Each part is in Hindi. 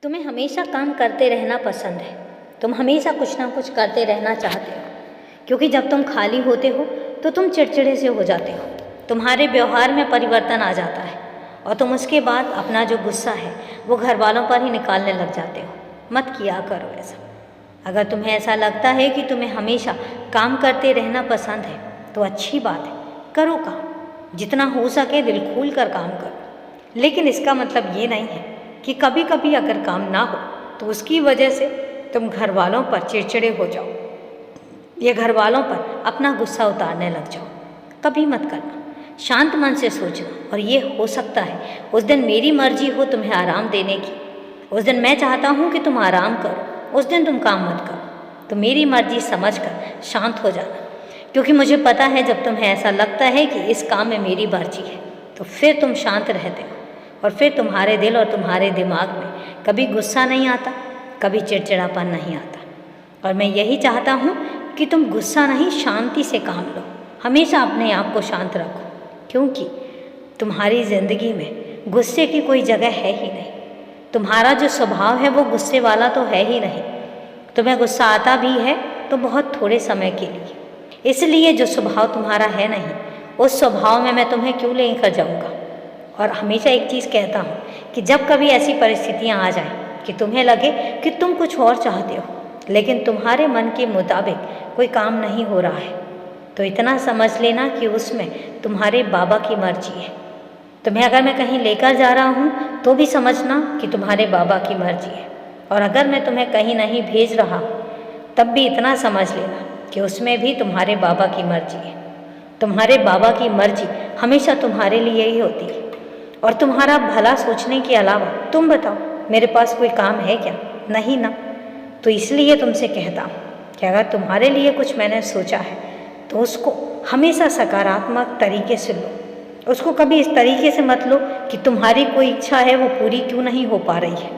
तुम्हें हमेशा काम करते रहना पसंद है। तुम हमेशा कुछ ना कुछ करते रहना चाहते हो, क्योंकि जब तुम खाली होते हो तो तुम चिड़चिड़े से हो जाते हो। तुम्हारे व्यवहार में परिवर्तन आ जाता है और तुम उसके बाद अपना जो गुस्सा है वो घर वालों पर ही निकालने लग जाते हो। मत किया करो ऐसा। अगर तुम्हें ऐसा लगता है कि तुम्हें हमेशा काम करते रहना पसंद है तो अच्छी बात है, करो काम। जितना हो सके दिल खोल कर काम करो, लेकिन इसका मतलब ये नहीं है कि कभी कभी अगर काम ना हो तो उसकी वजह से तुम घर वालों पर चिड़चिड़े हो जाओ या घर वालों पर अपना गुस्सा उतारने लग जाओ। कभी मत करना। शांत मन से सोचना, और ये हो सकता है उस दिन मेरी मर्जी हो तुम्हें आराम देने की। उस दिन मैं चाहता हूँ कि तुम आराम करो, उस दिन तुम काम मत करो। तो मेरी मर्जी समझकर शांत हो जाना, क्योंकि मुझे पता है जब तुम्हें ऐसा लगता है कि इस काम में मेरी मर्जी है तो फिर तुम शांत रहते हो और फिर तुम्हारे दिल और तुम्हारे दिमाग में कभी गुस्सा नहीं आता, कभी चिड़चिड़ापन नहीं आता। और मैं यही चाहता हूँ कि तुम गुस्सा नहीं, शांति से काम लो। हमेशा अपने आप को शांत रखो, क्योंकि तुम्हारी ज़िंदगी में गुस्से की कोई जगह है ही नहीं। तुम्हारा जो स्वभाव है वो गुस्से वाला तो है ही नहीं। तुम्हें गुस्सा आता भी है तो बहुत थोड़े समय के लिए। इसलिए जो स्वभाव तुम्हारा है नहीं, उस स्वभाव में मैं तुम्हें क्यों लेकर जाऊँगा। और हमेशा एक चीज़ कहता हूँ कि जब कभी ऐसी परिस्थितियाँ आ जाएं कि तुम्हें लगे कि तुम कुछ और चाहते हो लेकिन तुम्हारे मन के मुताबिक कोई काम नहीं हो रहा है, तो इतना समझ लेना कि उसमें तुम्हारे बाबा की मर्जी है। तुम्हें अगर मैं कहीं लेकर जा रहा हूँ तो भी समझना कि तुम्हारे बाबा की मर्जी है, और अगर मैं तुम्हें कहीं नहीं भेज रहा तब भी इतना समझ लेना कि उसमें भी तुम्हारे बाबा की मर्जी है। तुम्हारे बाबा की मर्जी हमेशा तुम्हारे लिए ही होती है, और तुम्हारा भला सोचने के अलावा तुम बताओ मेरे पास कोई काम है क्या? नहीं ना। तो इसलिए तुमसे कहता हूँ कि अगर तुम्हारे लिए कुछ मैंने सोचा है तो उसको हमेशा सकारात्मक तरीके से लो। उसको कभी इस तरीके से मत लो कि तुम्हारी कोई इच्छा है वो पूरी क्यों नहीं हो पा रही है,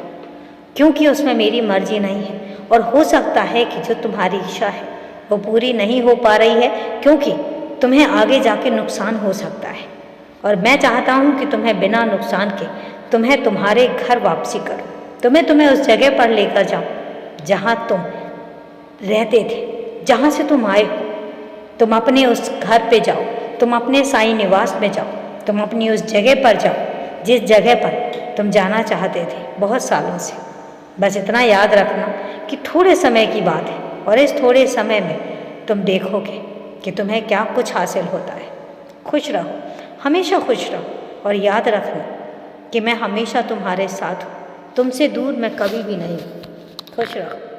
क्योंकि उसमें मेरी मर्जी नहीं है। और हो सकता है कि जो तुम्हारी इच्छा है वो पूरी नहीं हो पा रही है क्योंकि तुम्हें आगे जाके नुकसान हो सकता है, और मैं चाहता हूँ कि तुम्हें बिना नुकसान के तुम्हें तुम्हारे घर वापसी करो। तुम्हें उस जगह पर लेकर जाओ जहाँ तुम रहते थे, जहाँ से तुम आए हो। तुम अपने उस घर पे जाओ, तुम अपने साईं निवास में जाओ, तुम अपनी उस जगह पर जाओ जिस जगह पर तुम जाना चाहते थे बहुत सालों से। बस इतना याद रखना कि थोड़े समय की बात है, और इस थोड़े समय में तुम देखोगे कि तुम्हें क्या कुछ हासिल होता है। खुश रहो, हमेशा खुश रहो, और याद रखना कि मैं हमेशा तुम्हारे साथ हूँ। तुमसे दूर मैं कभी भी नहीं हूँ। खुश रहो।